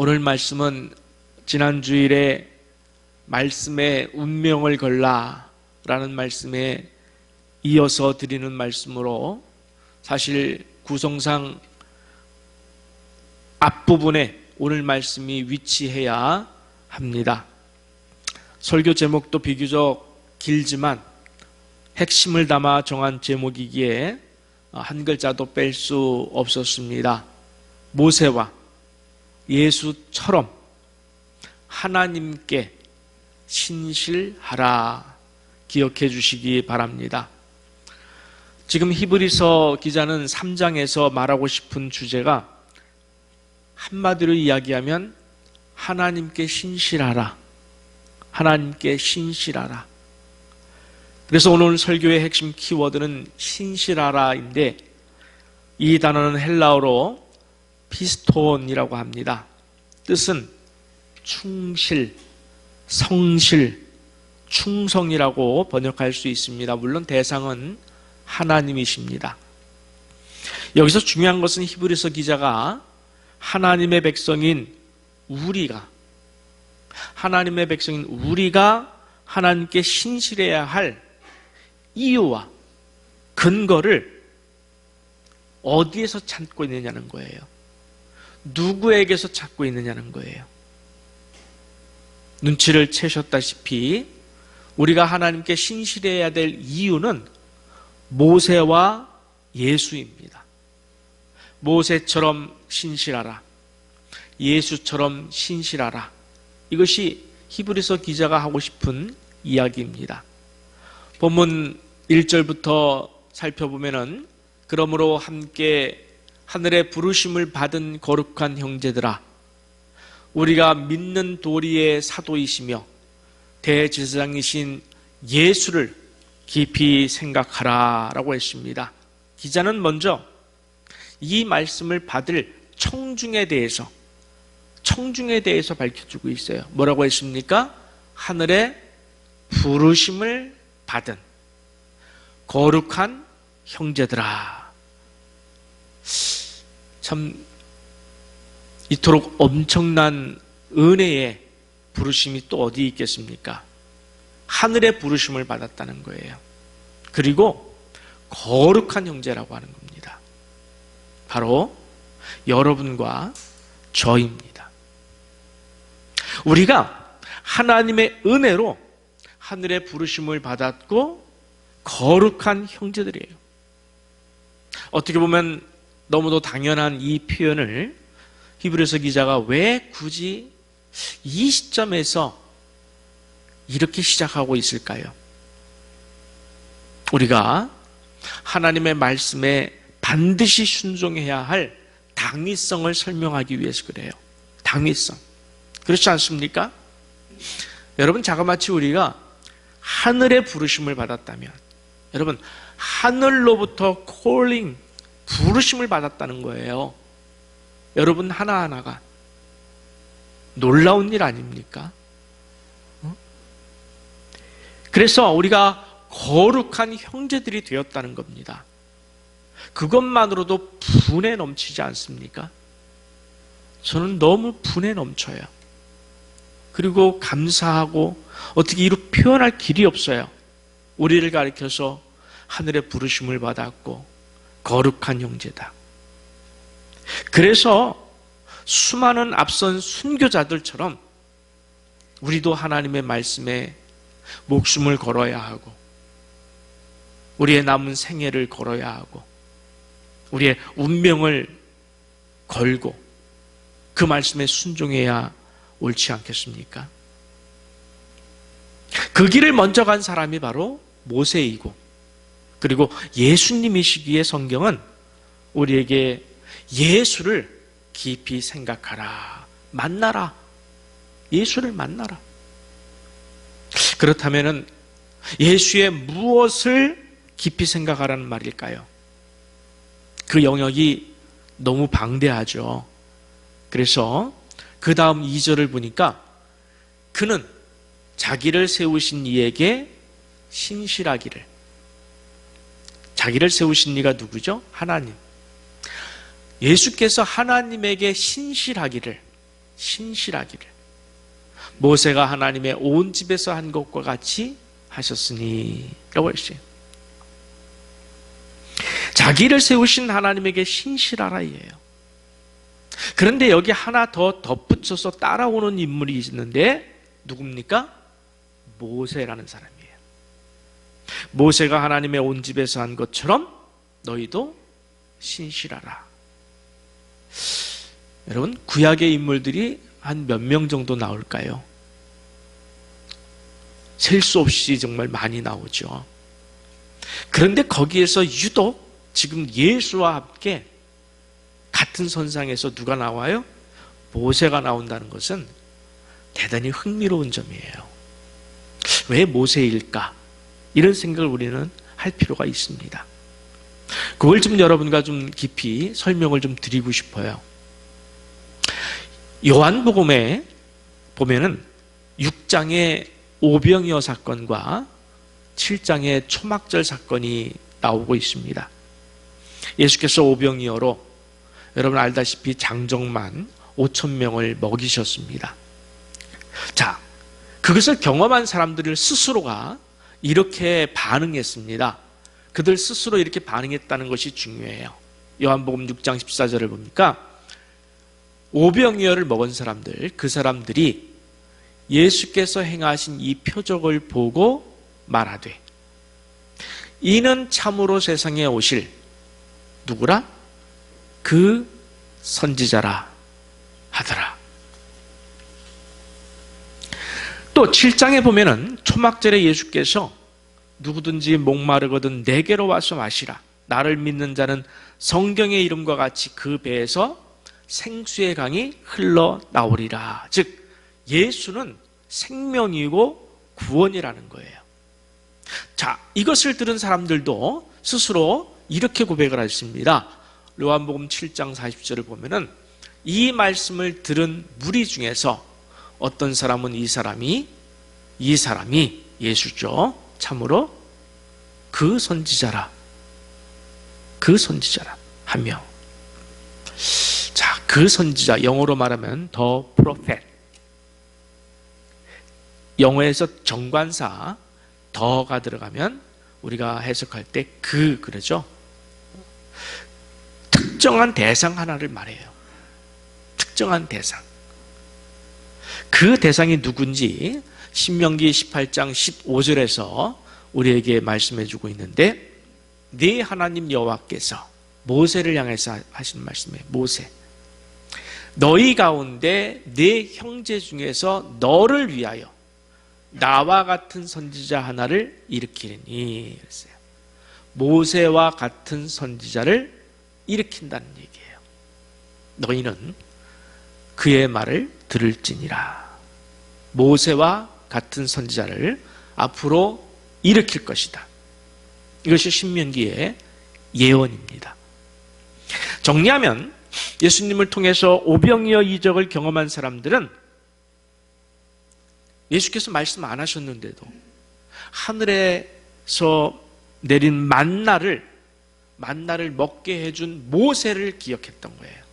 오늘 말씀은 지난 주일에 말씀에 운명을 걸라 라는 말씀에 이어서 드리는 말씀으로 사실 구성상 앞부분에 오늘 말씀이 위치해야 합니다. 설교 제목도 비교적 길지만 핵심을 담아 정한 제목이기에 한 글자도 뺄 수 없었습니다. 모세와 예수처럼 하나님께 신실하라 기억해 주시기 바랍니다. 지금 히브리서 기자는 3장에서 말하고 싶은 주제가 한마디로 이야기하면 하나님께 신실하라, 하나님께 신실하라. 그래서 오늘 설교의 핵심 키워드는 신실하라인데 이 단어는 헬라어로 피스톤이라고 합니다. 뜻은 충실, 성실, 충성이라고 번역할 수 있습니다. 물론 대상은 하나님이십니다. 여기서 중요한 것은 히브리서 기자가 하나님의 백성인 우리가 하나님께 신실해야 할 이유와 근거를 어디에서 찾고 있느냐는 거예요. 누구에게서 찾고 있느냐는 거예요. 눈치를 채셨다시피 우리가 하나님께 신실해야 될 이유는 모세와 예수입니다. 모세처럼 신실하라, 예수처럼 신실하라. 이것이 히브리서 기자가 하고 싶은 이야기입니다. 본문 1절부터 살펴보면은 그러므로 함께 하늘의 부르심을 받은 거룩한 형제들아, 우리가 믿는 도리의 사도이시며 대제사장이신 예수를 깊이 생각하라 라고 했습니다. 기자는 먼저 이 말씀을 받을 청중에 대해서 밝혀주고 있어요. 뭐라고 했습니까? 하늘의 부르심을 받은 거룩한 형제들아. 참 이토록 엄청난 은혜의 부르심이 또 어디 있겠습니까? 하늘의 부르심을 받았다는 거예요. 그리고 거룩한 형제라고 하는 겁니다. 바로 여러분과 저입니다. 우리가 하나님의 은혜로 하늘의 부르심을 받았고 거룩한 형제들이에요. 어떻게 보면 너무도 당연한 이 표현을 히브리서 기자가 왜 굳이 이 시점에서 이렇게 시작하고 있을까요? 우리가 하나님의 말씀에 반드시 순종해야 할 당위성을 설명하기 위해서 그래요. 당위성. 그렇지 않습니까? 여러분, 자그마치 우리가 하늘의 부르심을 받았다면, 여러분, 하늘로부터 콜링, 부르심을 받았다는 거예요. 여러분 하나하나가 놀라운 일 아닙니까? 그래서 우리가 거룩한 형제들이 되었다는 겁니다. 그것만으로도 분에 넘치지 않습니까? 저는 너무 분에 넘쳐요. 그리고 감사하고 어떻게 이루 표현할 길이 없어요. 우리를 가리켜서 하늘의 부르심을 받았고 거룩한 형제다. 그래서 수많은 앞선 순교자들처럼 우리도 하나님의 말씀에 목숨을 걸어야 하고 우리의 남은 생애를 걸어야 하고 우리의 운명을 걸고 그 말씀에 순종해야 옳지 않겠습니까? 그 길을 먼저 간 사람이 바로 모세이고 그리고 예수님이시기에 성경은 우리에게 예수를 깊이 생각하라, 만나라, 예수를 만나라. 그렇다면 예수의 무엇을 깊이 생각하라는 말일까요? 그 영역이 너무 방대하죠. 그래서 그 다음 2절을 보니까 그는 자기를 세우신 이에게 신실하기를. 자기를 세우신 이가 누구죠? 하나님. 예수께서 하나님에게 신실하기를, 신실하기를 모세가 하나님의 온 집에서 한 것과 같이 하셨으니 라고 했어요. 자기를 세우신 하나님에게 신실하라 이에요. 그런데 여기 하나 더 덧붙여서 따라오는 인물이 있는데 누굽니까? 모세라는 사람이에요. 모세가 하나님의 온 집에서 한 것처럼 너희도 신실하라. 여러분, 구약의 인물들이 한 몇 명 정도 나올까요? 셀 수 없이 정말 많이 나오죠. 그런데 거기에서 유독 지금 예수와 함께 같은 선상에서 누가 나와요? 모세가 나온다는 것은 대단히 흥미로운 점이에요. 왜 모세일까? 이런 생각을 우리는 할 필요가 있습니다. 그걸 좀 여러분과 좀 깊이 설명을 좀 드리고 싶어요. 요한복음에 보면은 6장의 오병이어 사건과 7장의 초막절 사건이 나오고 있습니다. 예수께서 오병이어로 여러분 알다시피 장정만 5,000명을 먹이셨습니다. 자, 그것을 경험한 사람들 스스로가 이렇게 반응했습니다. 그들 스스로 이렇게 반응했다는 것이 중요해요. 요한복음 6장 14절을 보니까 오병이어를 먹은 사람들, 그 사람들이 예수께서 행하신 이 표적을 보고 말하되 이는 참으로 세상에 오실 누구라? 그 선지자라 하더라. 또 7장에 보면은 초막절에 예수께서 누구든지 목마르거든 내게로 와서 마시라. 나를 믿는 자는 성경의 이름과 같이 그 배에서 생수의 강이 흘러나오리라. 즉 예수는 생명이고 구원이라는 거예요. 자, 이것을 들은 사람들도 스스로 이렇게 고백을 했습니다. 요한복음 7장 40절을 보면은 이 말씀을 들은 무리 중에서 어떤 사람은 이 사람이 예수죠. 참으로 그 선지자라 하며, 자, 그 선지자, 영어로 말하면 the prophet, 영어에서 정관사 더가 들어가면 우리가 해석할 때 그러죠. 특정한 대상 하나를 말해요. 특정한 대상. 그 대상이 누군지 신명기 18장 15절에서 우리에게 말씀해 주고 있는데, 네 하나님 여호와께서 모세를 향해서 하신 말씀이에요. 모세, 너희 가운데 네 형제 중에서 너를 위하여 나와 같은 선지자 하나를 일으키리니 그랬어요. 모세와 같은 선지자를 일으킨다는 얘기예요. 너희는 그의 말을 들을지니라. 모세와 같은 선지자를 앞으로 일으킬 것이다. 이것이 신명기의 예언입니다. 정리하면 예수님을 통해서 오병이어 이적을 경험한 사람들은 예수께서 말씀 안 하셨는데도 하늘에서 내린 만나를 먹게 해준 모세를 기억했던 거예요.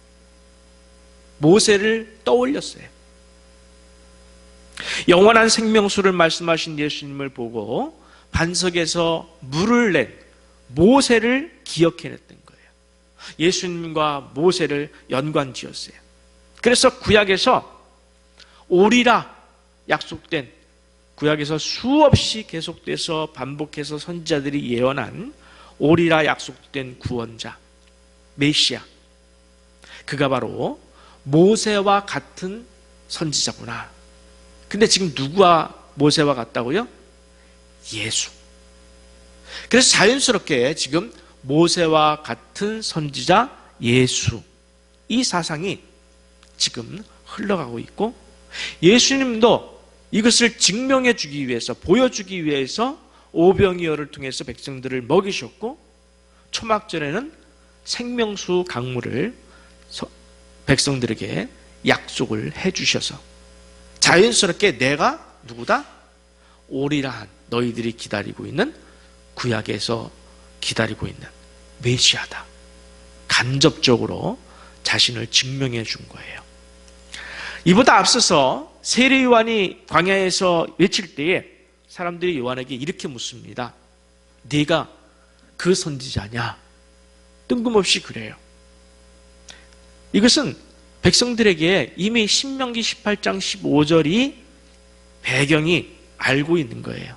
모세를 떠올렸어요. 영원한 생명수를 말씀하신 예수님을 보고 반석에서 물을 낸 모세를 기억해냈던 거예요. 예수님과 모세를 연관지었어요. 그래서 구약에서 오리라 약속된, 구약에서 수없이 계속돼서 반복해서 선지자들이 예언한 오리라 약속된 구원자 메시아, 그가 바로 모세와 같은 선지자구나. 근데 지금 누구와 모세와 같다고요? 예수. 그래서 자연스럽게 지금 모세와 같은 선지자 예수, 이 사상이 지금 흘러가고 있고, 예수님도 이것을 증명해 주기 위해서, 보여주기 위해서 오병이어를 통해서 백성들을 먹이셨고, 초막절에는 생명수 강물을 백성들에게 약속을 해 주셔서 자연스럽게 내가 누구다? 오리라 한, 너희들이 기다리고 있는, 구약에서 기다리고 있는 메시아다. 간접적으로 자신을 증명해 준 거예요. 이보다 앞서서 세례 요한이 광야에서 외칠 때에 사람들이 요한에게 이렇게 묻습니다. 네가 그 선지자냐? 뜬금없이 그래요. 이것은 백성들에게 이미 신명기 18장 15절이 배경이 알고 있는 거예요.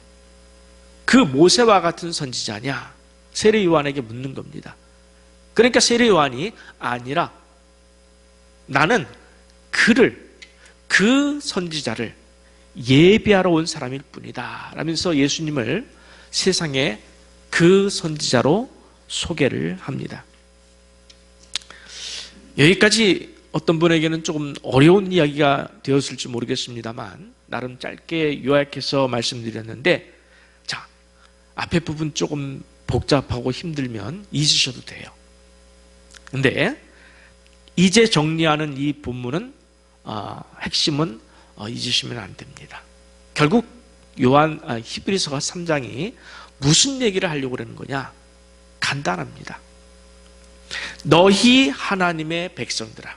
그 모세와 같은 선지자냐? 세례 요한에게 묻는 겁니다. 그러니까 세례 요한이 아니라 나는 그 선지자를 예비하러 온 사람일 뿐이다 라면서 예수님을 세상에 그 선지자로 소개를 합니다. 여기까지 어떤 분에게는 조금 어려운 이야기가 되었을지 모르겠습니다만 나름 짧게 요약해서 말씀드렸는데, 자, 앞에 부분 조금 복잡하고 힘들면 잊으셔도 돼요. 근데 이제 정리하는 이 본문은 핵심은 잊으시면 안 됩니다. 결국 히브리서가 3장이 무슨 얘기를 하려고 그러는 거냐? 간단합니다. 너희 하나님의 백성들아,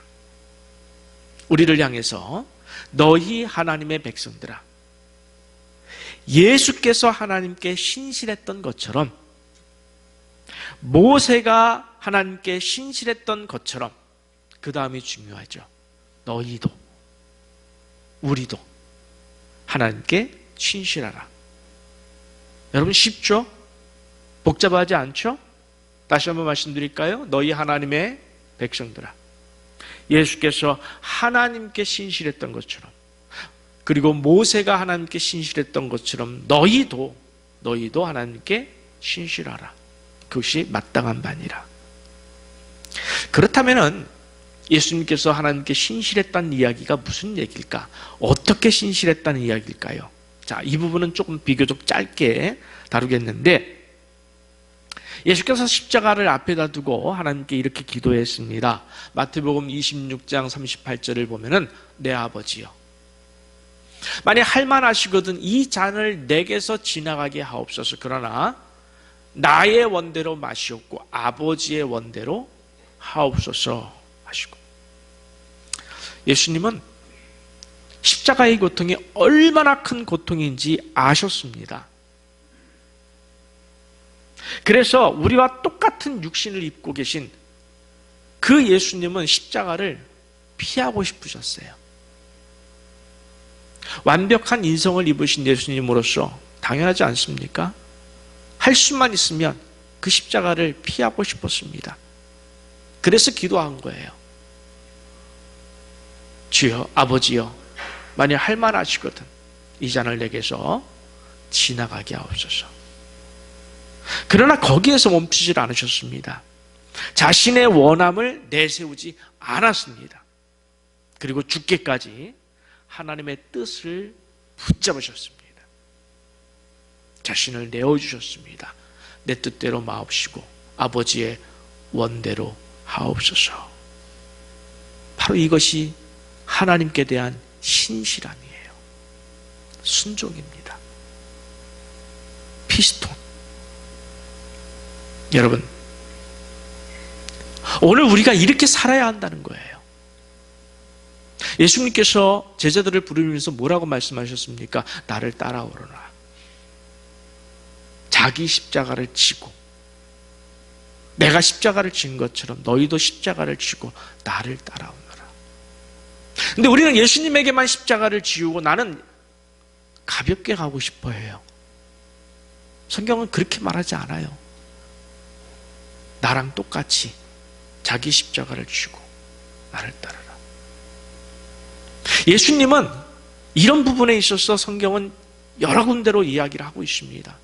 우리를 향해서 너희 하나님의 백성들아, 예수께서 하나님께 신실했던 것처럼, 모세가 하나님께 신실했던 것처럼, 그 다음이 중요하죠. 너희도, 우리도 하나님께 신실하라. 여러분 쉽죠? 복잡하지 않죠? 다시 한번 말씀드릴까요? 너희 하나님의 백성들아, 예수께서 하나님께 신실했던 것처럼, 그리고 모세가 하나님께 신실했던 것처럼 너희도 하나님께 신실하라. 그것이 마땅한 바니라. 그렇다면은 예수님께서 하나님께 신실했다는 이야기가 무슨 얘기일까? 어떻게 신실했다는 이야기일까요? 자, 이 부분은 조금 비교적 짧게 다루겠는데, 예수께서 십자가를 앞에다 두고 하나님께 이렇게 기도했습니다. 마태복음 26장 38절을 보면은 내 아버지여, 만약 할만하시거든 이 잔을 내게서 지나가게 하옵소서. 그러나 나의 원대로 마시옵고 아버지의 원대로 하옵소서 하시고, 예수님은 십자가의 고통이 얼마나 큰 고통인지 아셨습니다. 그래서 우리와 똑같은 육신을 입고 계신 그 예수님은 십자가를 피하고 싶으셨어요. 완벽한 인성을 입으신 예수님으로서 당연하지 않습니까? 할 수만 있으면 그 십자가를 피하고 싶었습니다. 그래서 기도한 거예요. 주여, 아버지여, 만약 할만하시거든 이 잔을 내게서 지나가게 하옵소서. 그러나 거기에서 멈추질 않으셨습니다. 자신의 원함을 내세우지 않았습니다. 그리고 죽기까지 하나님의 뜻을 붙잡으셨습니다. 자신을 내어주셨습니다. 내 뜻대로 마옵시고 아버지의 원대로 하옵소서. 바로 이것이 하나님께 대한 신실함이에요. 순종입니다. 피스톤. 여러분, 오늘 우리가 이렇게 살아야 한다는 거예요. 예수님께서 제자들을 부르면서 뭐라고 말씀하셨습니까? 나를 따라오너라. 자기 십자가를 지고, 내가 십자가를 진 것처럼 너희도 십자가를 지고 나를 따라오너라. 근데 우리는 예수님에게만 십자가를 지우고 나는 가볍게 가고 싶어 해요. 성경은 그렇게 말하지 않아요. 나랑 똑같이 자기 십자가를 쥐고 나를 따르라. 예수님은 이런 부분에 있어서 성경은 여러 군데로 이야기를 하고 있습니다.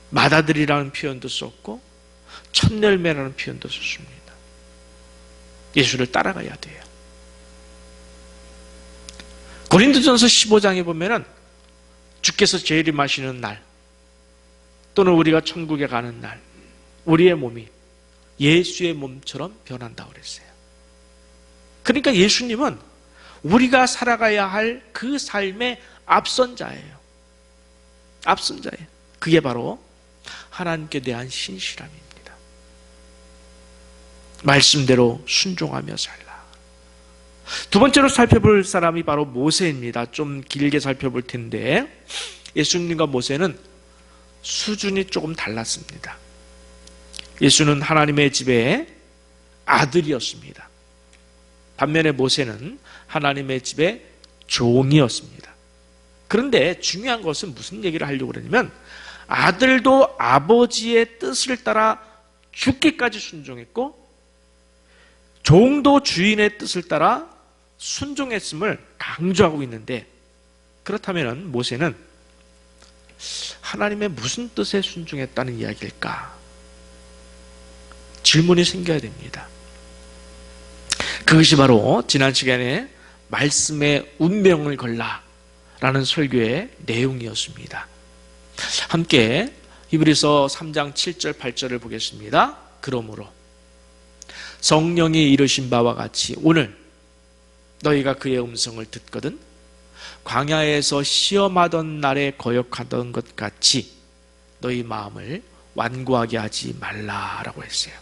맏아들이라는 표현도 썼고 첫열매라는 표현도 썼습니다. 예수를 따라가야 돼요. 고린도전서 15장에 보면은 주께서 재림하시는 날, 또는 우리가 천국에 가는 날, 우리의 몸이 예수의 몸처럼 변한다고 그랬어요. 그러니까 예수님은 우리가 살아가야 할 그 삶의 앞선자예요. 앞선자예요. 그게 바로 하나님께 대한 신실함입니다. 말씀대로 순종하며 살라. 두 번째로 살펴볼 사람이 바로 모세입니다. 좀 길게 살펴볼 텐데 예수님과 모세는 수준이 조금 달랐습니다. 예수는 하나님의 집의 아들이었습니다. 반면에 모세는 하나님의 집의 종이었습니다. 그런데 중요한 것은 무슨 얘기를 하려고 그러냐면 아들도 아버지의 뜻을 따라 죽기까지 순종했고 종도 주인의 뜻을 따라 순종했음을 강조하고 있는데, 그렇다면 모세는 하나님의 무슨 뜻에 순종했다는 이야기일까? 질문이 생겨야 됩니다. 그것이 바로 지난 시간에 말씀의 운명을 걸라 라는 설교의 내용이었습니다. 함께 히브리서 3장 7절 8절을 보겠습니다. 그러므로 성령이 이르신 바와 같이 오늘 너희가 그의 음성을 듣거든 광야에서 시험하던 날에 거역하던 것 같이 너희 마음을 완고하게 하지 말라라고 했어요.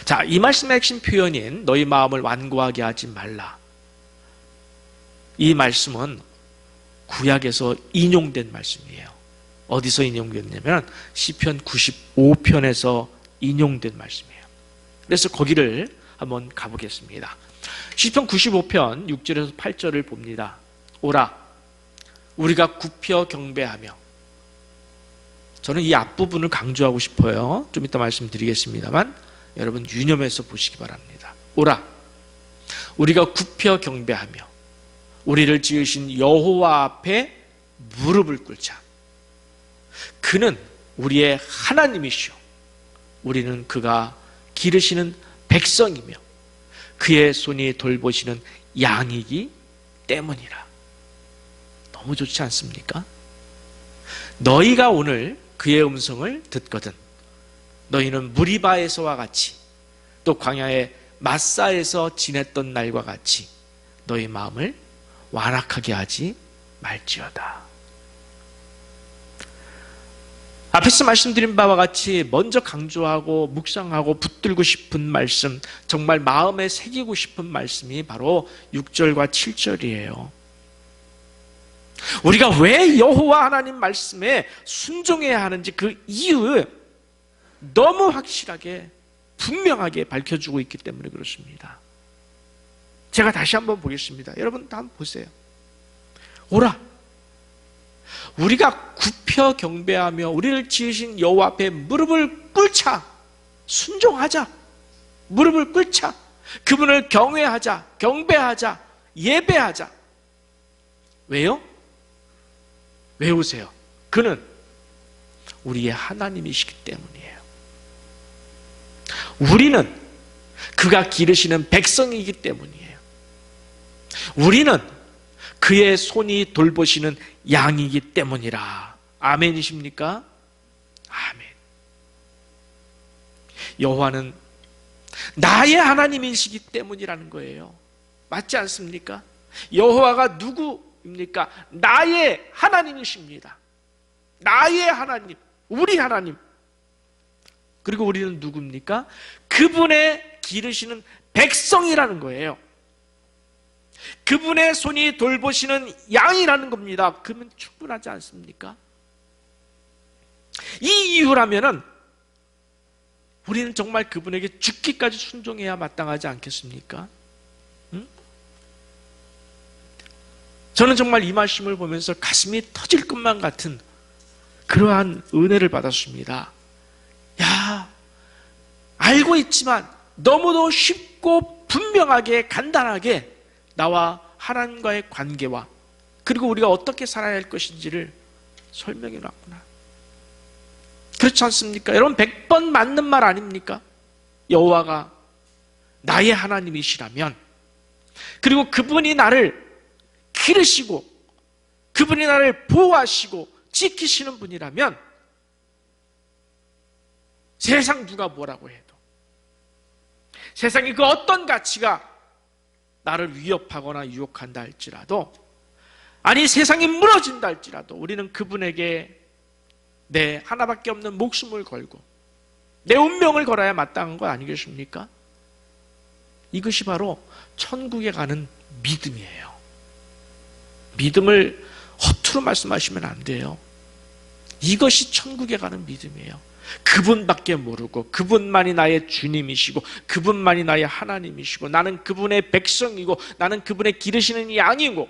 자, 이 말씀의 핵심 표현인 너희 마음을 완고하게 하지 말라, 이 말씀은 구약에서 인용된 말씀이에요. 어디서 인용됐냐면 시편 95편에서 인용된 말씀이에요. 그래서 거기를 한번 가보겠습니다. 시편 95편 6절에서 8절을 봅니다. 오라 우리가 굽혀 경배하며, 저는 이 앞부분을 강조하고 싶어요. 좀 이따 말씀드리겠습니다만 여러분 유념해서 보시기 바랍니다. 오라 우리가 굽혀 경배하며 우리를 지으신 여호와 앞에 무릎을 꿇자. 그는 우리의 하나님이시오 우리는 그가 기르시는 백성이며 그의 손이 돌보시는 양이기 때문이라. 너무 좋지 않습니까? 너희가 오늘 그의 음성을 듣거든 너희는 무리바에서와 같이 또 광야의 마사에서 지냈던 날과 같이 너희 마음을 완악하게 하지 말지어다. 앞에서 말씀드린 바와 같이 먼저 강조하고 묵상하고 붙들고 싶은 말씀, 정말 마음에 새기고 싶은 말씀이 바로 6절과 7절이에요. 우리가 왜 여호와 하나님 말씀에 순종해야 하는지 그 이유 너무 확실하게 분명하게 밝혀주고 있기 때문에 그렇습니다. 제가 다시 한번 보겠습니다. 여러분 다 한번 보세요. 오라 우리가 굽혀 경배하며 우리를 지으신 여호와 앞에 무릎을 꿇자. 순종하자. 무릎을 꿇자. 그분을 경외하자. 경배하자. 예배하자. 왜요? 외우세요. 그는 우리의 하나님이시기 때문이에요. 우리는 그가 기르시는 백성이기 때문이에요. 우리는 그의 손이 돌보시는 양이기 때문이라. 아멘이십니까? 아멘. 여호와는 나의 하나님이시기 때문이라는 거예요. 맞지 않습니까? 여호와가 누구입니까? 나의 하나님이십니다. 나의 하나님, 우리 하나님. 그리고 우리는 누굽니까? 그분의 기르시는 백성이라는 거예요. 그분의 손이 돌보시는 양이라는 겁니다. 그러면 충분하지 않습니까? 이 이유라면은 우리는 정말 그분에게 죽기까지 순종해야 마땅하지 않겠습니까? 응? 저는 정말 이 말씀을 보면서 가슴이 터질 것만 같은 그러한 은혜를 받았습니다. 야, 알고 있지만 너무도 쉽고 분명하게 간단하게 나와 하나님과의 관계와 그리고 우리가 어떻게 살아야 할 것인지를 설명해 놨구나. 그렇지 않습니까? 여러분 100번 맞는 말 아닙니까? 여호와가 나의 하나님이시라면, 그리고 그분이 나를 기르시고 그분이 나를 보호하시고 지키시는 분이라면 세상 누가 뭐라고 해도, 세상의 그 어떤 가치가 나를 위협하거나 유혹한다 할지라도, 아니 세상이 무너진다 할지라도 우리는 그분에게 내 하나밖에 없는 목숨을 걸고 내 운명을 걸어야 마땅한 거 아니겠습니까? 이것이 바로 천국에 가는 믿음이에요. 믿음을 허투루 말씀하시면 안 돼요. 이것이 천국에 가는 믿음이에요. 그분밖에 모르고 그분만이 나의 주님이시고 그분만이 나의 하나님이시고 나는 그분의 백성이고 나는 그분의 기르시는 양이고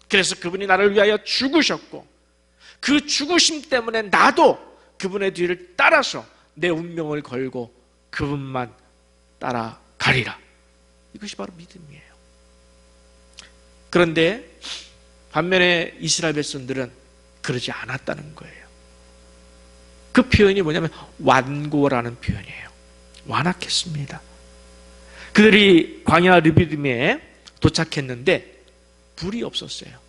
그래서 그분이 나를 위하여 죽으셨고 그 죽으심 때문에 나도 그분의 뒤를 따라서 내 운명을 걸고 그분만 따라가리라. 이것이 바로 믿음이에요. 그런데 반면에 이스라엘 백성들은 그러지 않았다는 거예요. 그 표현이 뭐냐면 완고라는 표현이에요. 완악했습니다. 그들이 광야 르비딤에 도착했는데 불이 없었어요.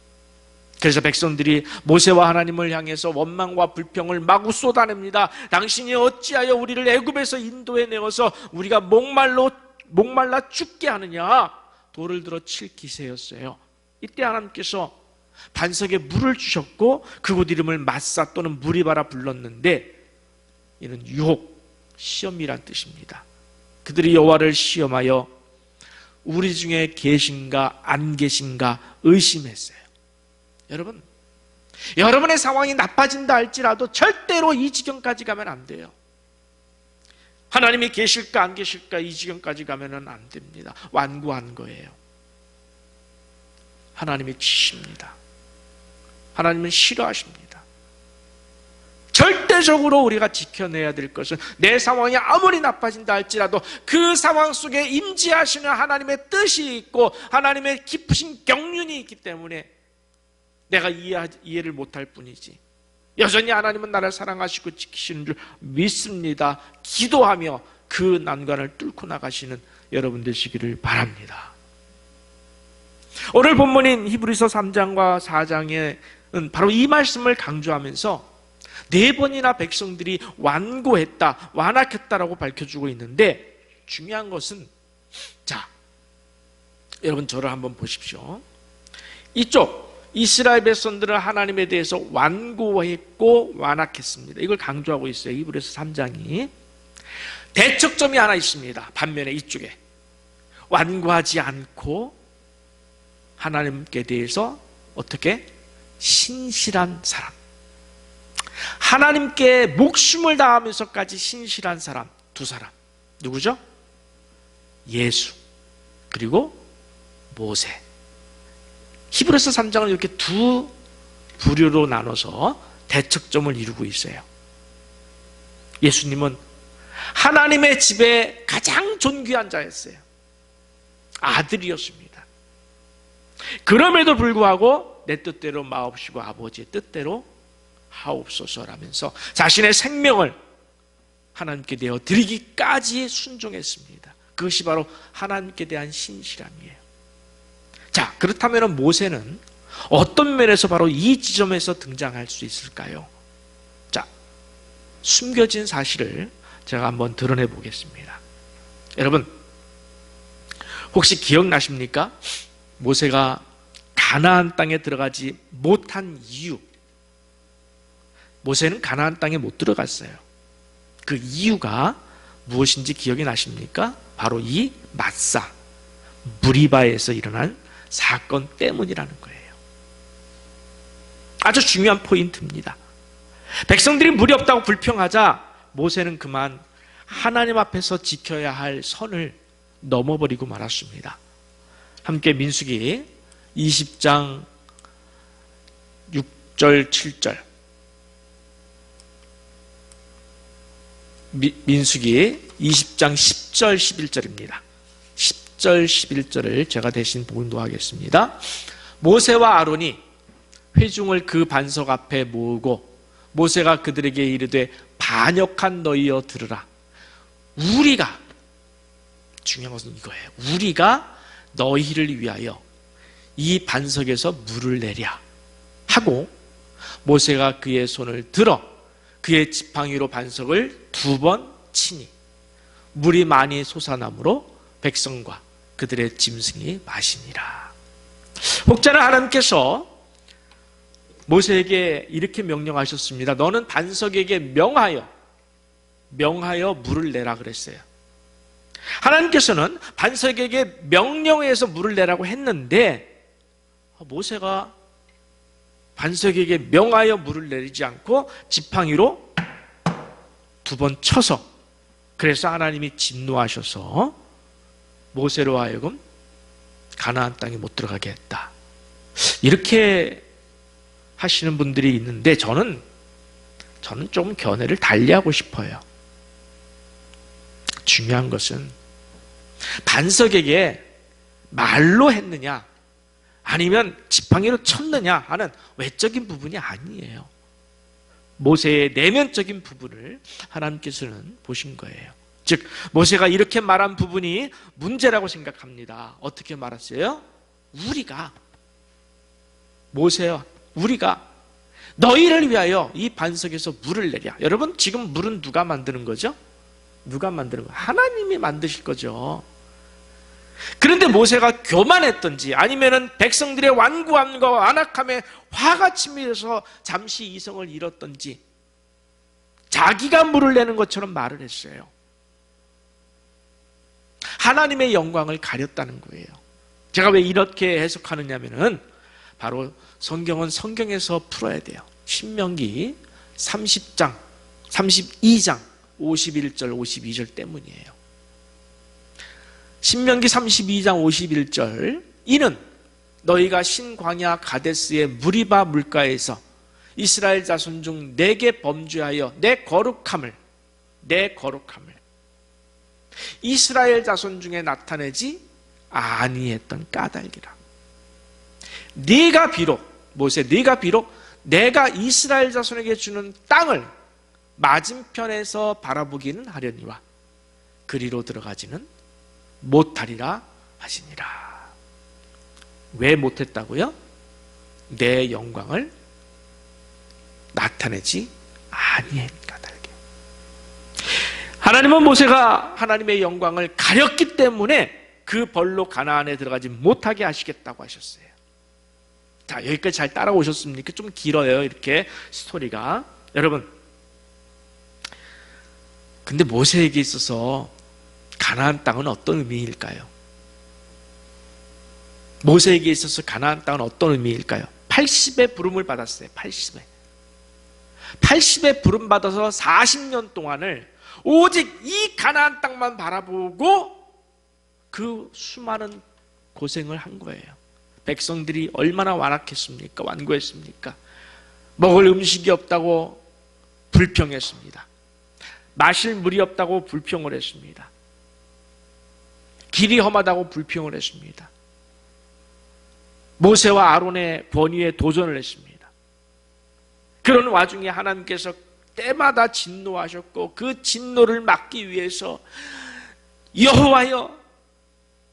그래서 백성들이 모세와 하나님을 향해서 원망과 불평을 마구 쏟아냅니다. 당신이 어찌하여 우리를 애굽에서 인도해 내어서 우리가 목말라 죽게 하느냐. 돌을 들어 칠 기세였어요. 이때 하나님께서 반석에 물을 주셨고 그곳 이름을 마사 또는 무리바라 불렀는데 이는 유혹, 시험이란 뜻입니다. 그들이 여호와를 시험하여 우리 중에 계신가 안 계신가 의심했어요. 여러분, 여러분의 상황이 나빠진다 할지라도 절대로 이 지경까지 가면 안 돼요. 하나님이 계실까 안 계실까 이 지경까지 가면 안 됩니다. 완고한 거예요. 하나님이 치십니다. 하나님은 싫어하십니다. 절대적으로 우리가 지켜내야 될 것은 내 상황이 아무리 나빠진다 할지라도 그 상황 속에 임재하시는 하나님의 뜻이 있고 하나님의 깊으신 경륜이 있기 때문에 내가 이해를 못할 뿐이지 여전히 하나님은 나를 사랑하시고 지키시는 줄 믿습니다. 기도하며 그 난관을 뚫고 나가시는 여러분 되시기를 바랍니다. 오늘 본문인 히브리서 3장과 4장에는 바로 이 말씀을 강조하면서 4번이나 백성들이 완고했다, 완악했다라고 밝혀주고 있는데 중요한 것은 자, 여러분 저를 한번 보십시오. 이쪽 이스라엘 백성들은 하나님에 대해서 완고했고 완악했습니다. 이걸 강조하고 있어요. 히브리서 3장이. 대척점이 하나 있습니다. 반면에 이쪽에 완고하지 않고 하나님께 대해서 어떻게? 신실한 사람. 하나님께 목숨을 다하면서까지 신실한 사람 두 사람. 누구죠? 예수 그리고 모세. 히브리서 3장은 이렇게 두 부류로 나눠서 대척점을 이루고 있어요. 예수님은 하나님의 집에 가장 존귀한 자였어요. 아들이었습니다. 그럼에도 불구하고 내 뜻대로 마옵시고 아버지의 뜻대로 하옵소서라면서 자신의 생명을 하나님께 내어 드리기까지 순종했습니다. 그것이 바로 하나님께 대한 신실함이에요. 자, 그렇다면 모세는 어떤 면에서 바로 이 지점에서 등장할 수 있을까요? 자, 숨겨진 사실을 제가 한번 드러내 보겠습니다. 여러분, 혹시 기억나십니까? 모세가 가나안 땅에 들어가지 못한 이유. 모세는 가나안 땅에 못 들어갔어요. 그 이유가 무엇인지 기억이 나십니까? 바로 이 마사, 무리바에서 일어난 사건 때문이라는 거예요. 아주 중요한 포인트입니다. 백성들이 물이 없다고 불평하자 모세는 그만 하나님 앞에서 지켜야 할 선을 넘어버리고 말았습니다. 함께 민수기 20장 6절 7절 민수기 20장 10절 11절입니다. 10절 11절을 제가 대신 봉독하겠습니다. 모세와 아론이 회중을 그 반석 앞에 모으고 모세가 그들에게 이르되 반역한 너희여 들으라. 우리가, 중요한 것은 이거예요. 우리가 너희를 위하여 이 반석에서 물을 내랴 하고 모세가 그의 손을 들어 그의 지팡이로 반석을 2번 치니 물이 많이 솟아나므로 백성과 그들의 짐승이 마시니라. 혹자는 하나님께서 모세에게 이렇게 명령하셨습니다. 너는 반석에게 명하여 물을 내라 그랬어요. 하나님께서는 반석에게 명령해서 물을 내라고 했는데 모세가 반석에게 명하여 물을 내리지 않고 지팡이로 2번 쳐서, 그래서 하나님이 진노하셔서 모세로 하여금 가나안 땅에 못 들어가게 했다. 이렇게 하시는 분들이 있는데 저는 좀 견해를 달리하고 싶어요. 중요한 것은 반석에게 말로 했느냐 아니면 지팡이로 쳤느냐 하는 외적인 부분이 아니에요. 모세의 내면적인 부분을 하나님께서는 보신 거예요. 즉 모세가 이렇게 말한 부분이 문제라고 생각합니다. 어떻게 말했어요? 모세야, 우리가 너희를 위하여 이 반석에서 물을 내랴. 여러분, 지금 물은 누가 만드는 거죠? 누가 만드는 거예요? 하나님이 만드실 거죠. 그런데 모세가 교만했던지 아니면은 백성들의 완고함과 완악함에 화가 치밀어서 잠시 이성을 잃었던지 자기가 물을 내는 것처럼 말을 했어요. 하나님의 영광을 가렸다는 거예요. 제가 왜 이렇게 해석하느냐면은 바로 성경은 성경에서 풀어야 돼요. 신명기 30장, 32장 51절, 52절 때문이에요. 신명기 32장 51절, 이는 너희가 신광야 가데스의 무리바 물가에서 이스라엘 자손 중 내게 범죄하여 내 거룩함을 이스라엘 자손 중에 나타내지 아니했던 까닭이라. 네가 비록 내가 이스라엘 자손에게 주는 땅을 맞은편에서 바라보기는 하려니와 그리로 들어가지는 못하리라 하시니라. 왜 못했다고요? 내 영광을 나타내지 아니하니까. 하나님은 모세가 하나님의 영광을 가렸기 때문에 그 벌로 가나안에 들어가지 못하게 하시겠다고 하셨어요. 자, 여기까지 잘 따라오셨습니까? 좀 길어요, 이렇게 스토리가. 여러분, 근데 모세에게 있어서 가나안 땅은 어떤 의미일까요? 모세에게 있어서 가나안 땅은 어떤 의미일까요? 80의 부름을 받았어요. 80의 부름 받아서 40년 동안을 오직 이 가나안 땅만 바라보고 그 수많은 고생을 한 거예요. 백성들이 얼마나 완악했습니까? 완고했습니까? 먹을 음식이 없다고 불평했습니다. 마실 물이 없다고 불평을 했습니다. 길이 험하다고 불평을 했습니다. 모세와 아론의 번위에 도전을 했습니다. 그런 와중에 하나님께서 때마다 진노하셨고 그 진노를 막기 위해서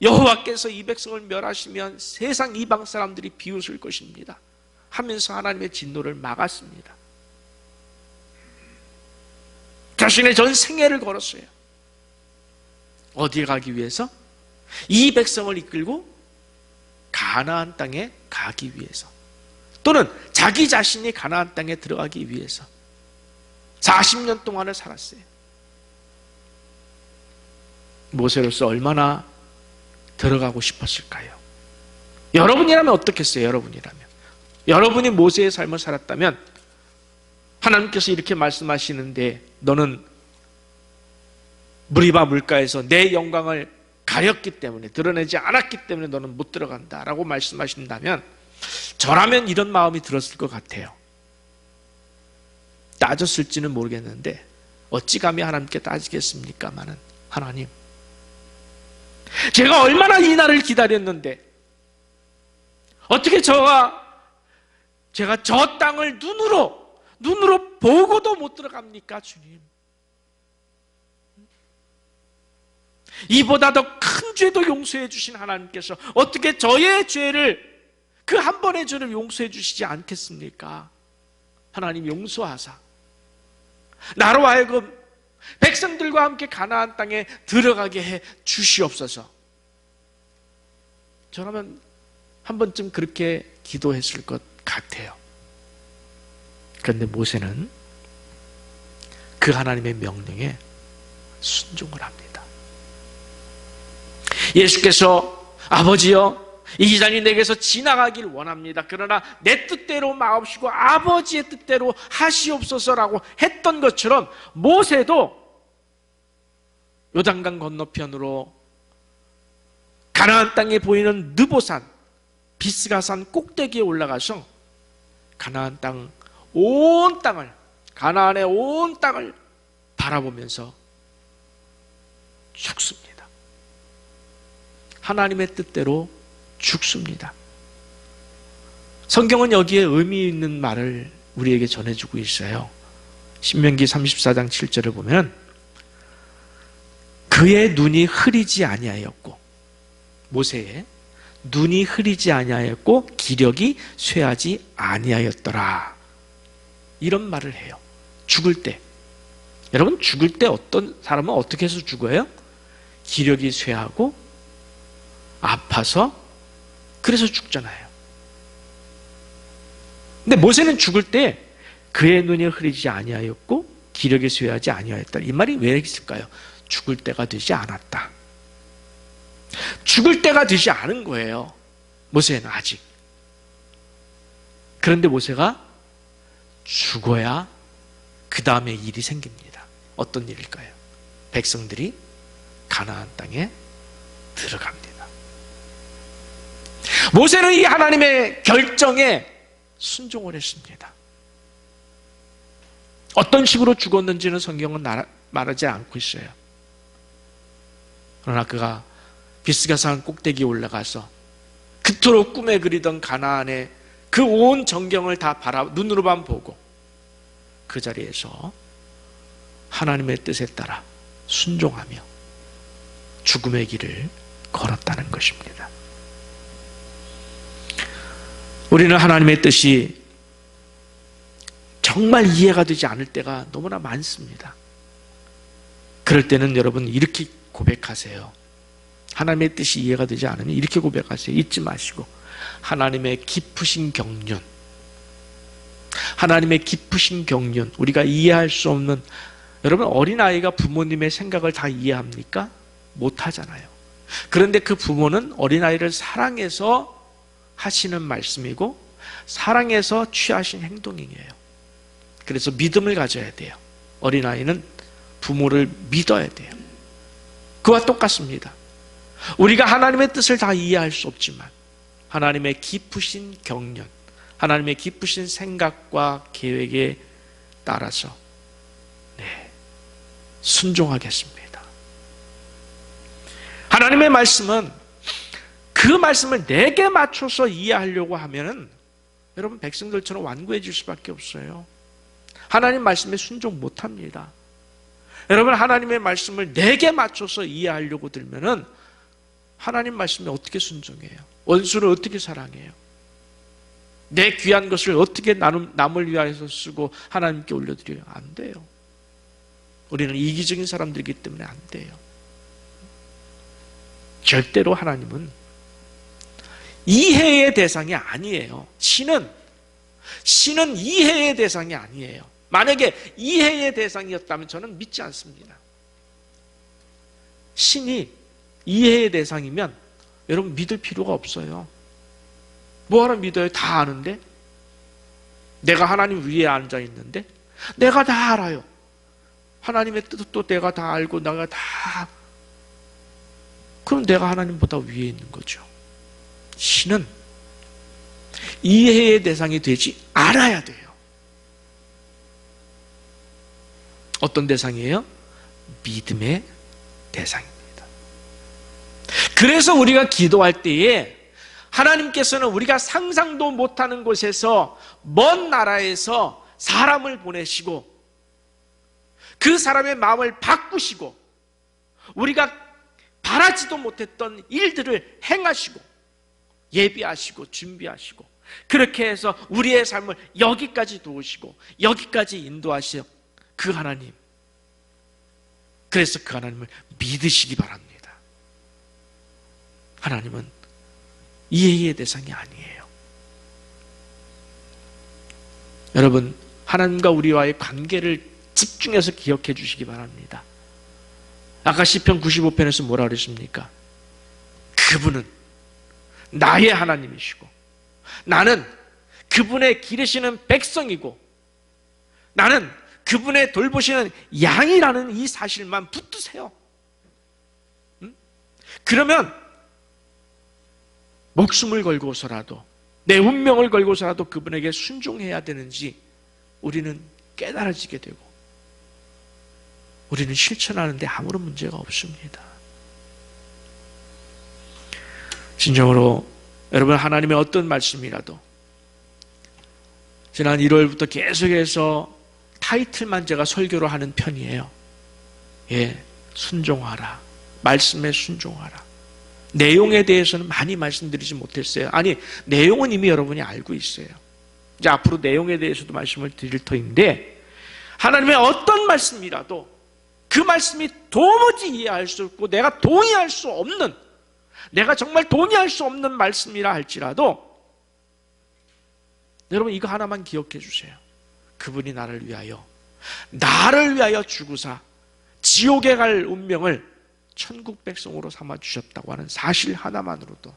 여호와께서 이 백성을 멸하시면 세상 이방 사람들이 비웃을 것입니다 하면서 하나님의 진노를 막았습니다. 자신의 전 생애를 걸었어요. 어디에 가기 위해서? 이 백성을 이끌고 가나안 땅에 가기 위해서, 또는 자기 자신이 가나안 땅에 들어가기 위해서 40년 동안을 살았어요. 모세로서 얼마나 들어가고 싶었을까요? 여러분이라면 어떻겠어요? 여러분이 모세의 삶을 살았다면 하나님께서 이렇게 말씀하시는데 너는 무리바 물가에서 내 영광을 가렸기 때문에, 드러내지 않았기 때문에 너는 못 들어간다 라고 말씀하신다면 저라면 이런 마음이 들었을 것 같아요. 따졌을지는 모르겠는데 어찌 감히 하나님께 따지겠습니까마는, 하나님, 제가 얼마나 이 날을 기다렸는데 어떻게 제가 저 땅을 눈으로 보고도 못 들어갑니까, 주님? 이보다 더 큰 죄도 용서해 주신 하나님께서 어떻게 저의 죄를, 그 한 번의 죄를 용서해 주시지 않겠습니까? 하나님, 용서하사 나로 하여금 백성들과 함께 가나안 땅에 들어가게 해 주시옵소서. 저라면 한 번쯤 그렇게 기도했을 것 같아요. 그런데 모세는 그 하나님의 명령에 순종을 합니다. 예수께서 아버지여, 이 잔이 내게서 지나가길 원합니다. 그러나 내 뜻대로 마옵시고 아버지의 뜻대로 하시옵소서라고 했던 것처럼 모세도 요단강 건너편으로 가나안 땅에 보이는 느보산, 비스가산 꼭대기에 올라가서 가나안 땅, 온 땅을, 가나안의 온 땅을 바라보면서 죽습니다. 하나님의 뜻대로 죽습니다. 성경은 여기에 의미 있는 말을 우리에게 전해주고 있어요. 신명기 34장 7절을 보면 그의 눈이 흐리지 아니하였고, 모세의 눈이 흐리지 아니하였고 기력이 쇠하지 아니하였더라, 이런 말을 해요. 죽을 때, 여러분, 죽을 때 어떤 사람은 어떻게 해서 죽어요? 기력이 쇠하고 아파서, 그래서 죽잖아요. 근데 모세는 죽을 때 그의 눈이 흐리지 아니하였고 기력이 쇠하지 아니하였다, 이 말이 왜 있을까요? 죽을 때가 되지 않았다. 죽을 때가 되지 않은 거예요, 모세는 아직. 그런데 모세가 죽어야 그 다음에 일이 생깁니다. 어떤 일일까요? 백성들이 가나안 땅에 들어갑니다. 모세는 이 하나님의 결정에 순종을 했습니다. 어떤 식으로 죽었는지는 성경은 말하지 않고 있어요. 그러나 그가 비스가산 꼭대기에 올라가서 그토록 꿈에 그리던 가나안의 그 온 전경을 다 눈으로만 보고 그 자리에서 하나님의 뜻에 따라 순종하며 죽음의 길을 걸었다는 것입니다. 우리는 하나님의 뜻이 정말 이해가 되지 않을 때가 너무나 많습니다. 그럴 때는 여러분 이렇게 고백하세요. 하나님의 뜻이 이해가 되지 않으면 이렇게 고백하세요. 잊지 마시고, 하나님의 깊으신 경륜, 하나님의 깊으신 경륜, 우리가 이해할 수 없는, 여러분 어린아이가 부모님의 생각을 다 이해합니까? 못하잖아요. 그런데 그 부모는 어린아이를 사랑해서 하시는 말씀이고 사랑해서 취하신 행동이에요. 그래서 믿음을 가져야 돼요. 어린아이는 부모를 믿어야 돼요. 그와 똑같습니다. 우리가 하나님의 뜻을 다 이해할 수 없지만 하나님의 깊으신 경륜, 하나님의 깊으신 생각과 계획에 따라서 순종하겠습니다. 하나님의 말씀은, 그 말씀을 내게 맞춰서 이해하려고 하면은 여러분 백성들처럼 완고해질 수밖에 없어요. 하나님 말씀에 순종 못합니다. 여러분 하나님의 말씀을 내게 맞춰서 이해하려고 들면은 하나님 말씀에 어떻게 순종해요? 원수를 어떻게 사랑해요? 내 귀한 것을 어떻게 남을 위하여서 쓰고 하나님께 올려드려요? 안 돼요. 우리는 이기적인 사람들이기 때문에 안 돼요. 절대로 하나님은 이해의 대상이 아니에요. 신은 이해의 대상이 아니에요. 만약에 이해의 대상이었다면 저는 믿지 않습니다. 신이 이해의 대상이면 여러분 믿을 필요가 없어요. 뭐하러 믿어요? 다 아는데? 내가 하나님 위에 앉아 있는데? 내가 다 알아요. 하나님의 뜻도 내가 다 알고 내가 다, 그럼 내가 하나님보다 위에 있는 거죠. 신은 이해의 대상이 되지 않아야 돼요. 어떤 대상이에요? 믿음의 대상입니다. 그래서 우리가 기도할 때에 하나님께서는 우리가 상상도 못하는 곳에서, 먼 나라에서 사람을 보내시고 그 사람의 마음을 바꾸시고 우리가 바라지도 못했던 일들을 행하시고 예비하시고 준비하시고, 그렇게 해서 우리의 삶을 여기까지 도우시고 여기까지 인도하시어 그 하나님, 그래서 그 하나님을 믿으시기 바랍니다. 하나님은 이해의 대상이 아니에요. 여러분 하나님과 우리와의 관계를 집중해서 기억해 주시기 바랍니다. 아까 시편 95편에서 뭐라 그랬습니까? 그분은 나의 하나님이시고 나는 그분의 기르시는 백성이고 나는 그분의 돌보시는 양이라는 이 사실만 붙드세요. 그러면 목숨을 걸고서라도 내 운명을 걸고서라도 그분에게 순종해야 되는지 우리는 깨달아지게 되고 우리는 실천하는데 아무런 문제가 없습니다. 진정으로 여러분, 하나님의 어떤 말씀이라도 지난 1월부터 계속해서 타이틀만 제가 설교로 하는 편이에요. 순종하라. 말씀에 순종하라. 내용에 대해서는 많이 말씀드리지 못했어요. 아니, 내용은 이미 여러분이 알고 있어요. 이제 앞으로 내용에 대해서도 말씀을 드릴 터인데, 하나님의 어떤 말씀이라도 그 말씀이 도무지 이해할 수 없고 내가 동의할 수 없는, 내가 정말 동의할 수 없는 말씀이라 할지라도 여러분 이거 하나만 기억해 주세요. 그분이 나를 위하여 죽으사 지옥에 갈 운명을 천국 백성으로 삼아 주셨다고 하는 사실 하나만으로도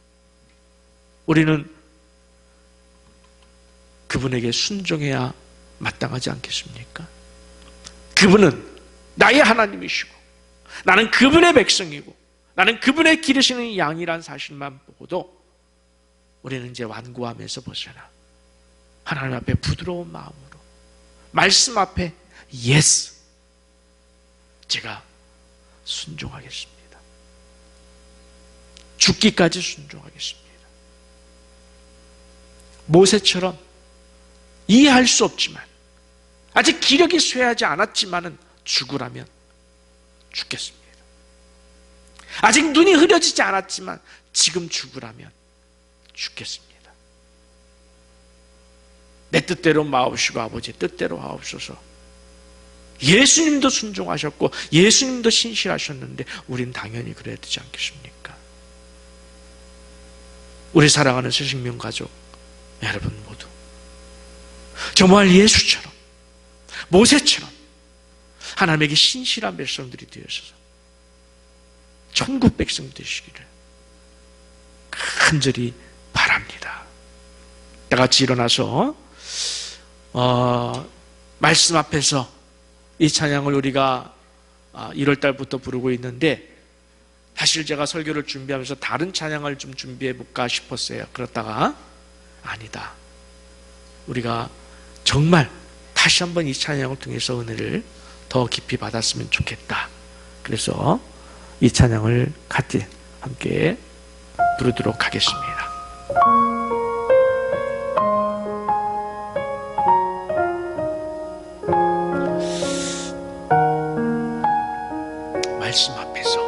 우리는 그분에게 순종해야 마땅하지 않겠습니까? 그분은 나의 하나님이시고 나는 그분의 백성이고 나는 그분의 기르시는 양이란 사실만 보고도 우리는 이제 완고함에서 벗어나 하나님 앞에 부드러운 마음으로 말씀 앞에 예스, 제가 순종하겠습니다. 죽기까지 순종하겠습니다. 모세처럼 이해할 수 없지만 아직 기력이 쇠하지 않았지만은 죽으라면 죽겠습니다. 아직 눈이 흐려지지 않았지만 지금 죽으라면 죽겠습니다. 내 뜻대로 마옵시고 아버지 뜻대로 하옵소서. 예수님도 순종하셨고 예수님도 신실하셨는데 우린 당연히 그래야 되지 않겠습니까? 우리 사랑하는 새생명 가족 여러분 모두 정말 예수처럼 모세처럼 하나님에게 신실한 백성들이 되어서 천국 백성 되시기를 간절히 바랍니다. 다 같이 일어나서 말씀 앞에서 이 찬양을 우리가 1월달부터 부르고 있는데 사실 제가 설교를 준비하면서 다른 찬양을 좀 준비해 볼까 싶었어요. 그러다가 아니다. 우리가 정말 다시 한번 이 찬양을 통해서 은혜를 더 깊이 받았으면 좋겠다. 그래서 이 찬양을 같이 함께 부르도록 하겠습니다. 말씀 앞에서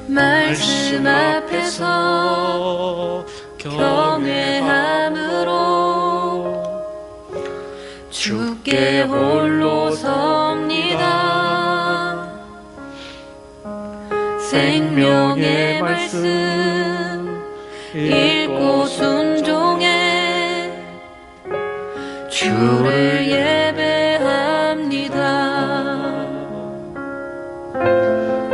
말씀 앞에서 경외함으로 주께 홀로 섭니다. 생명의 말씀 읽고 순종해 주를 예배합니다.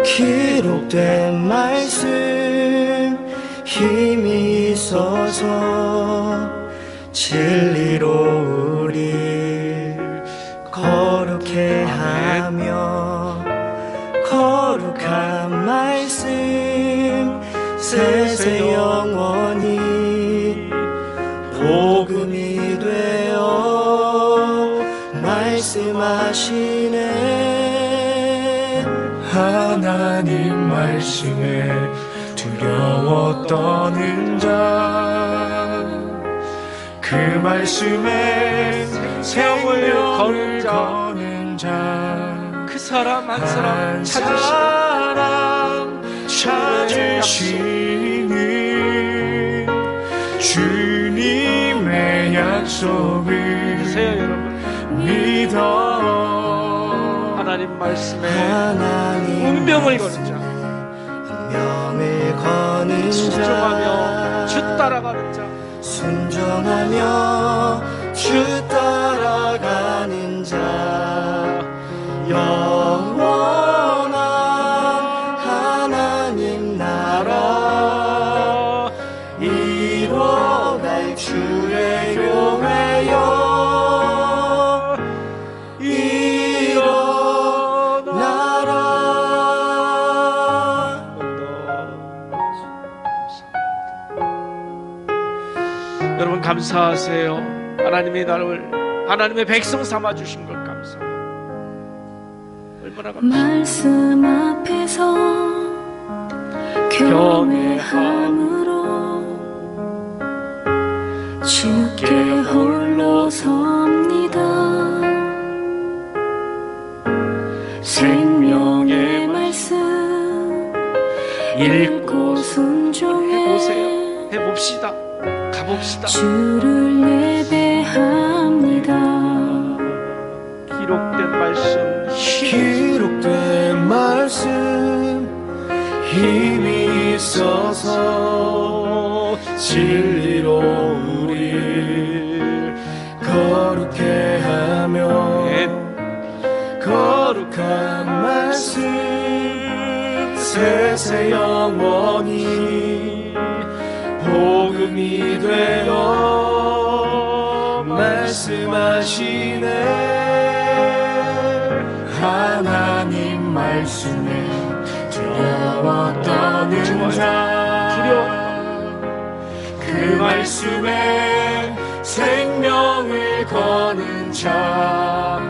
기록된 말씀 힘이 있어서 진리로 우릴 거룩해 하며 거룩한 말씀 세세 영원히 복음이 되어 말씀하시네. 하나님 말씀에 두려워 떠는 자 그 말씀에 생명을 거는 자 그 사람 한 사람 찾으시는 주님의 약속을 믿으세요, 여러분. 믿어. 하나님 말씀에 하나님 운명을 거는 자, 운명을 거는 순종하며 자 주 따라가는 자, 순종하며 주 따라가는 자 영원한 여러분 감사하세요. 하나님이 나를 하나님의 백성 삼아 주신 것 감사해요. 얼마나 감사해요. 말씀 앞에서 경외함으로 주께 홀로 섭니다. 생명의 말씀 읽고 순종해 해봅시다. 가봅시다. 주를 예배합니다. 기록된 말씀 기록된 말씀 힘이 있어서 진리로 우릴 거룩해 하며 거룩한 말씀 세세 영원히 복음이 되어 말씀하시네. 하나님 말씀에 두려워 떠는 자 그 말씀에 생명을 거는 자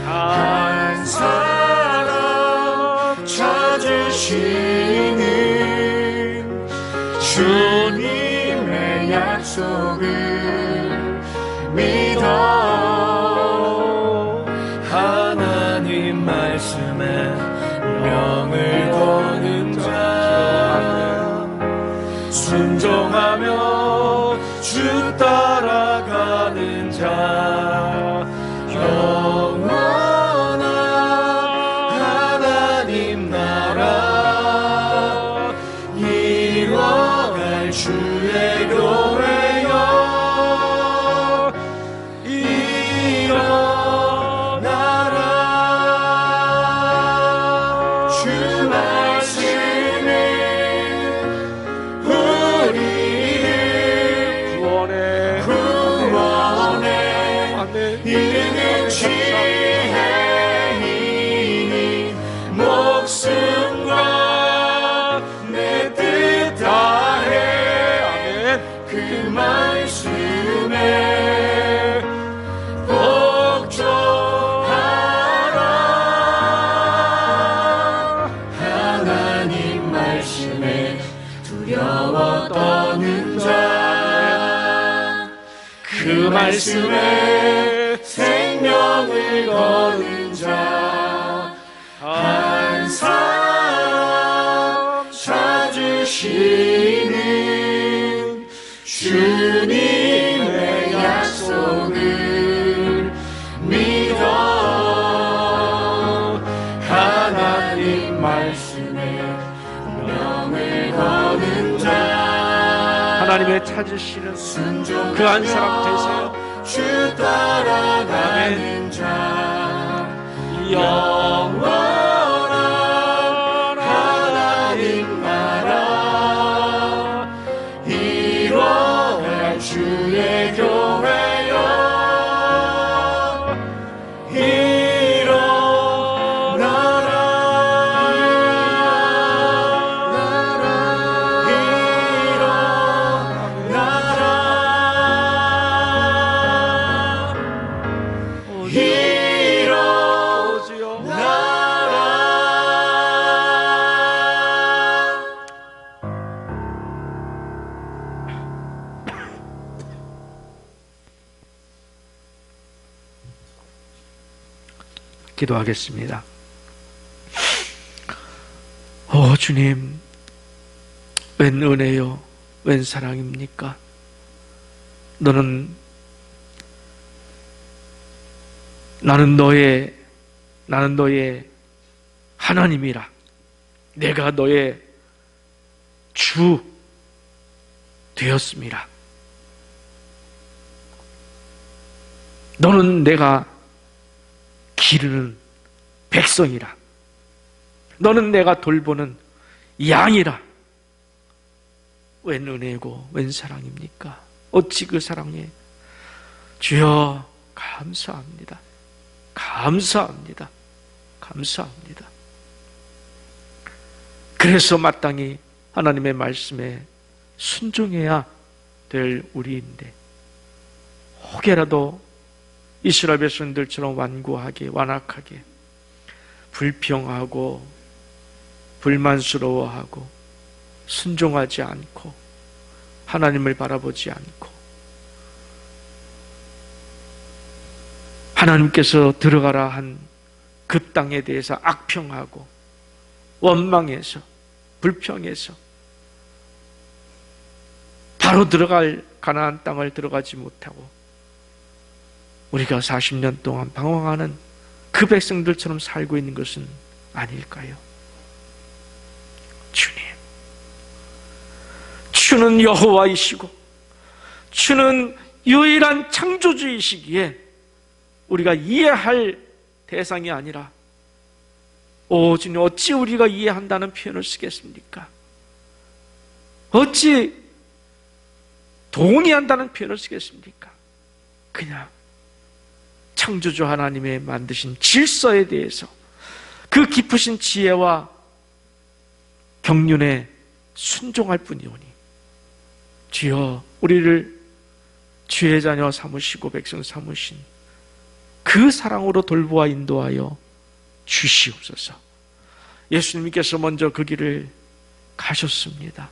한 사람 찾으시는 주님의 약속을 믿어. 하나님 말씀에 명을 거는 자 순종하며 주 따라가는 자 영원한 하나님 나라 이뤄갈 주의 교회여 일어나라. 주 말씀은 우리를 구원해 이르는 지혜이니 목숨과 내 뜻 다해 그 말씀에 복종하라. 하나님 말씀에 두려워 떠는 자 그 말씀에 생명을 거는 자 한 사람 찾으시는 주님의 약속을 믿어. 하나님 말씀에 명을 거는 자 하나님의 찾으시는 그 한 사람 되세요. 주 따라가는 자 영원한 하나님 나라 이뤄갈 주의 교회여 기도하겠습니다. 오 주님, 웬 은혜요, 웬 사랑입니까? 나는 너의 하나님이라. 내가 너의 주 되었습니다. 너는 내가 기르는 백성이라. 너는 내가 돌보는 양이라. 웬 은혜고 웬 사랑입니까? 어찌 그 사랑에 주여 감사합니다. 감사합니다. 감사합니다. 그래서 마땅히 하나님의 말씀에 순종해야 될 우리인데 혹여라도 이스라엘 백성들처럼 완고하게, 완악하게, 불평하고 불만스러워하고 순종하지 않고 하나님을 바라보지 않고 하나님께서 들어가라 한 그 땅에 대해서 악평하고 원망해서 불평해서 바로 들어갈 가나안 땅을 들어가지 못하고 우리가 40년 동안 방황하는 그 백성들처럼 살고 있는 것은 아닐까요? 주님, 주는 여호와이시고 주는 유일한 창조주이시기에 우리가 이해할 대상이 아니라 오 주님, 어찌 우리가 이해한다는 표현을 쓰겠습니까? 어찌 동의한다는 표현을 쓰겠습니까? 그냥 창조주 하나님의 만드신 질서에 대해서 그 깊으신 지혜와 경륜에 순종할 뿐이오니 주여 우리를 주의 자녀 삼으시고 백성 삼으신 그 사랑으로 돌보아 인도하여 주시옵소서. 예수님께서 먼저 그 길을 가셨습니다.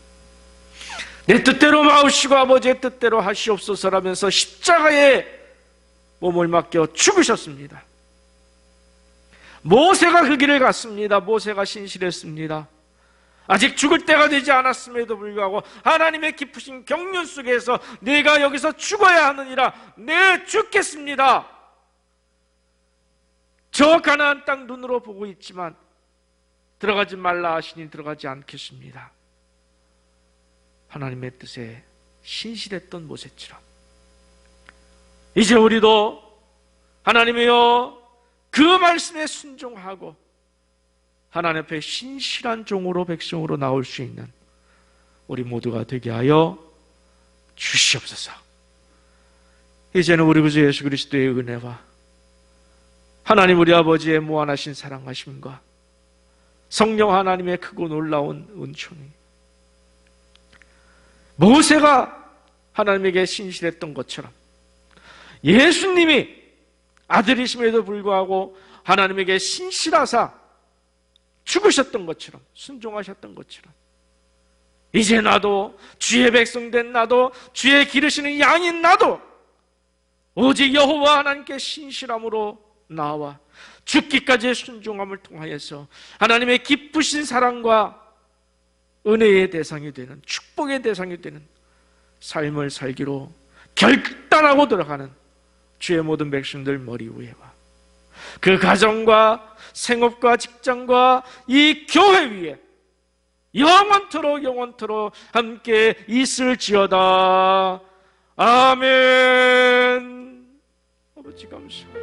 내 뜻대로 마으시고 아버지의 뜻대로 하시옵소서라면서 십자가에 몸을 맡겨 죽으셨습니다. 모세가 그 길을 갔습니다. 모세가 신실했습니다. 아직 죽을 때가 되지 않았음에도 불구하고 하나님의 깊으신 경륜 속에서 내가 여기서 죽어야 하느니라, 내 죽겠습니다. 저 가나안 땅 눈으로 보고 있지만 들어가지 말라 하시니 들어가지 않겠습니다. 하나님의 뜻에 신실했던 모세처럼 이제 우리도 하나님이여 그 말씀에 순종하고 하나님 앞에 신실한 종으로 백성으로 나올 수 있는 우리 모두가 되게 하여 주시옵소서. 이제는 우리 구주 예수 그리스도의 은혜와 하나님 우리 아버지의 무한하신 사랑하심과 성령 하나님의 크고 놀라운 은총이 모세가 하나님에게 신실했던 것처럼 예수님이 아들이심에도 불구하고 하나님에게 신실하사 죽으셨던 것처럼 순종하셨던 것처럼 이제 나도 주의 백성된 나도 주의 기르시는 양인 나도 오직 여호와 하나님께 신실함으로 나와 죽기까지의 순종함을 통하여서 하나님의 기쁘신 사랑과 은혜의 대상이 되는 축복의 대상이 되는 삶을 살기로 결단하고 들어가는 주의 모든 백성들 머리 위에와 그 가정과 생업과 직장과 이 교회 위에 영원토록 함께 있을지어다. 아멘. 아버지 감사합니다.